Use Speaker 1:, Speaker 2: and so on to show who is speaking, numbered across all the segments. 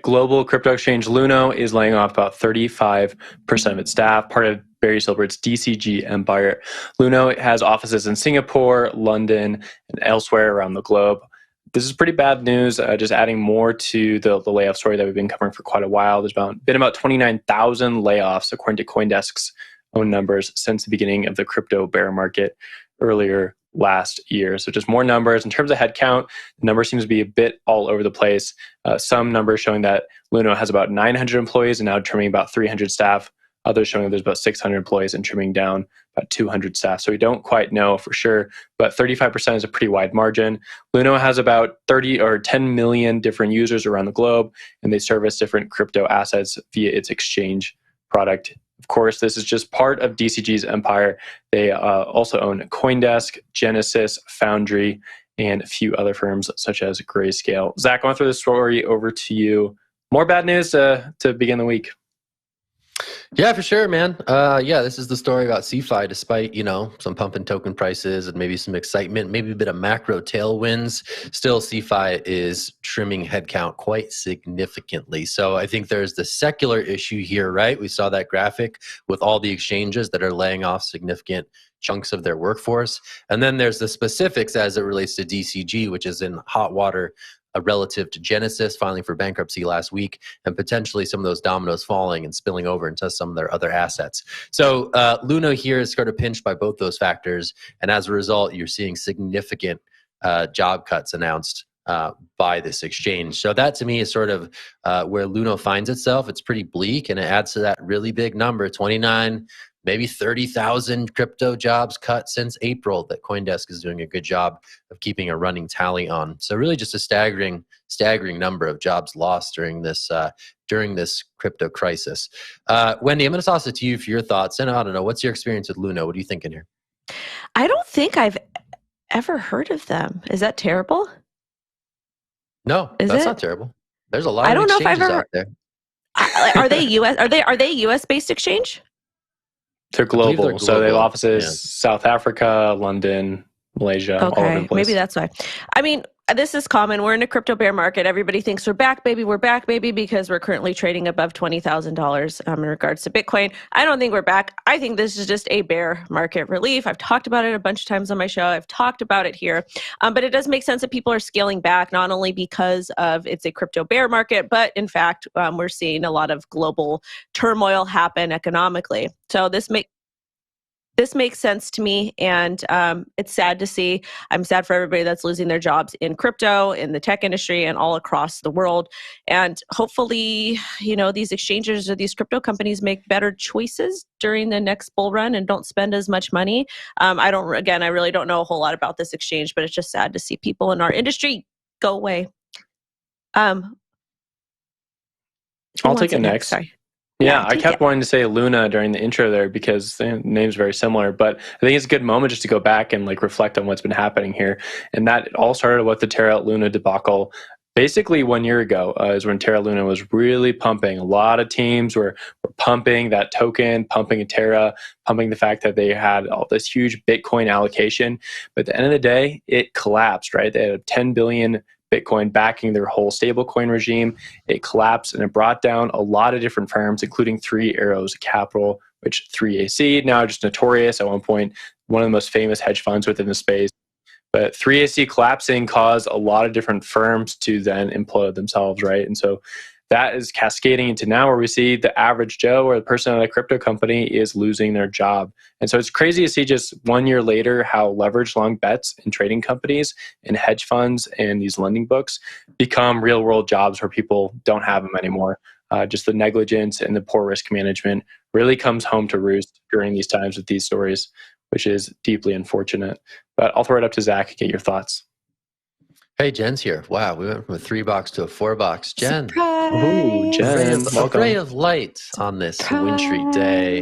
Speaker 1: global crypto exchange Luno is laying off about 35% of its staff, part of Barry Silbert's DCG empire. Luno has offices in Singapore, London, and elsewhere around the globe. This is pretty bad news, just adding more to the layoff story that we've been covering for quite a while. There's been about 29,000 layoffs, according to CoinDesk's own numbers, since the beginning of the crypto bear market earlier last year. So just more numbers. In terms of headcount, the number seems to be a bit all over the place. Some numbers showing that Luno has about 900 employees and now trimming about 300 staff. Others showing that there's about 600 employees and trimming down about 200 staff. So we don't quite know for sure, but 35% is a pretty wide margin. Luno has about 30 or 10 million different users around the globe, and they service different crypto assets via its exchange product. Of course, this is just part of DCG's empire. They also own CoinDesk, Genesis, Foundry, and a few other firms such as Grayscale. Zach, I want to throw this story over to you. More bad news to begin the week.
Speaker 2: Yeah, for sure, man. This is the story about CeFi. Despite, some pump in token prices and maybe some excitement, maybe a bit of macro tailwinds, still CeFi is trimming headcount quite significantly. So I think there's the secular issue here, right? We saw that graphic with all the exchanges that are laying off significant chunks of their workforce. And then there's the specifics as it relates to DCG, which is in hot water relative to Genesis filing for bankruptcy last week, and potentially some of those dominoes falling and spilling over into some of their other assets. So Luno here is sort of pinched by both those factors, and as a result, you're seeing significant job cuts announced by this exchange. So that to me is sort of where Luno finds itself. It's pretty bleak, and it adds to that really big number, 29, maybe 30,000 crypto jobs cut since April that CoinDesk is doing a good job of keeping a running tally on. So really just a staggering number of jobs lost during this crypto crisis. Wendy, I'm going to toss it to you for your thoughts. And I don't know, what's your experience with Luno? What are you thinking here?
Speaker 3: I don't think I've ever heard of them. Is that terrible?
Speaker 2: No, that's not terrible. There's a lot of exchanges out there.
Speaker 3: Are they US? Are they US based exchange?
Speaker 1: They're global. So they have offices South Africa, London, Malaysia, all over the place.
Speaker 3: Maybe that's why. I mean, this is common. We're in a crypto bear market. Everybody thinks we're back, baby. We're back, baby, because we're currently trading above $20,000 in regards to Bitcoin. I don't think we're back. I think this is just a bear market relief. I've talked about it a bunch of times on my show. I've talked about it here. But it does make sense that people are scaling back, not only because of it's a crypto bear market, but in fact, we're seeing a lot of global turmoil happen economically. So this makes sense to me, and it's sad to see. I'm sad for everybody that's losing their jobs in crypto, in the tech industry, and all across the world. And hopefully, these exchanges or these crypto companies make better choices during the next bull run and don't spend as much money. I really don't know a whole lot about this exchange, but it's just sad to see people in our industry go away.
Speaker 1: I'll take it next.
Speaker 3: Sorry.
Speaker 1: Yeah, I kept wanting to say Luna during the intro there because the name's very similar, but I think it's a good moment just to go back and reflect on what's been happening here. And that all started with the Terra Luna debacle. Basically 1 year ago is when Terra Luna was really pumping. A lot of teams were pumping that token, pumping Terra, pumping the fact that they had all this huge Bitcoin allocation. But at the end of the day, it collapsed, right? They had 10 billion Bitcoin backing their whole stablecoin regime. It collapsed and it brought down a lot of different firms, including Three Arrows Capital, which 3AC, now just notorious at one point, one of the most famous hedge funds within the space. But 3AC collapsing caused a lot of different firms to then implode themselves, right? And so that is cascading into now where we see the average Joe or the person at a crypto company is losing their job. And so it's crazy to see just 1 year later how leverage long bets in trading companies and hedge funds and these lending books become real world jobs where people don't have them anymore. Just the negligence and the poor risk management really comes home to roost during these times with these stories, which is deeply unfortunate. But I'll throw it up to Zach and get your thoughts.
Speaker 2: Hey, Jen's here. Wow, we went from a 3-box to a 4-box. Jen.
Speaker 3: Surprise!
Speaker 1: Ooh, Jen.
Speaker 2: A ray of light on this wintry day.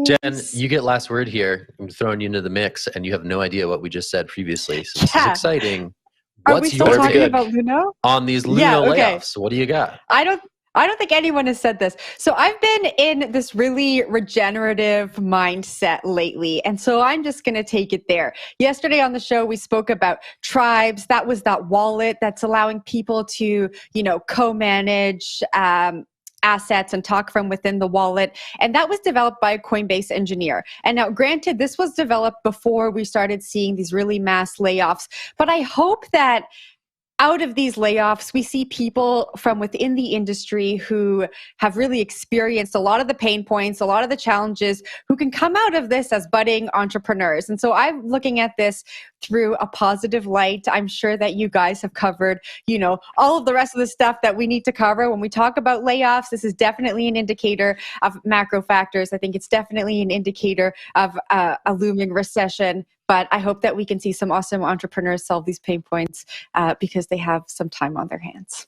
Speaker 2: Jen, you get last word here. I'm throwing you into the mix, and you have no idea what we just said previously. So this is exciting.
Speaker 4: Are we still talking about Luno?
Speaker 2: On these Luno layoffs? What do you got?
Speaker 4: I I don't think anyone has said this. So I've been in this really regenerative mindset lately. And so I'm just going to take it there. Yesterday on the show, we spoke about Tribes. That was that wallet that's allowing people to, co-manage assets and talk from within the wallet. And that was developed by a Coinbase engineer. And now, granted, this was developed before we started seeing these really mass layoffs. But I hope that out of these layoffs, we see people from within the industry who have really experienced a lot of the pain points, a lot of the challenges, who can come out of this as budding entrepreneurs. And so I'm looking at this through a positive light. I'm sure that you guys have covered, all of the rest of the stuff that we need to cover. When we talk about layoffs, this is definitely an indicator of macro factors. I think it's definitely an indicator of a looming recession. But I hope that we can see some awesome entrepreneurs solve these pain points because they have some time on their hands.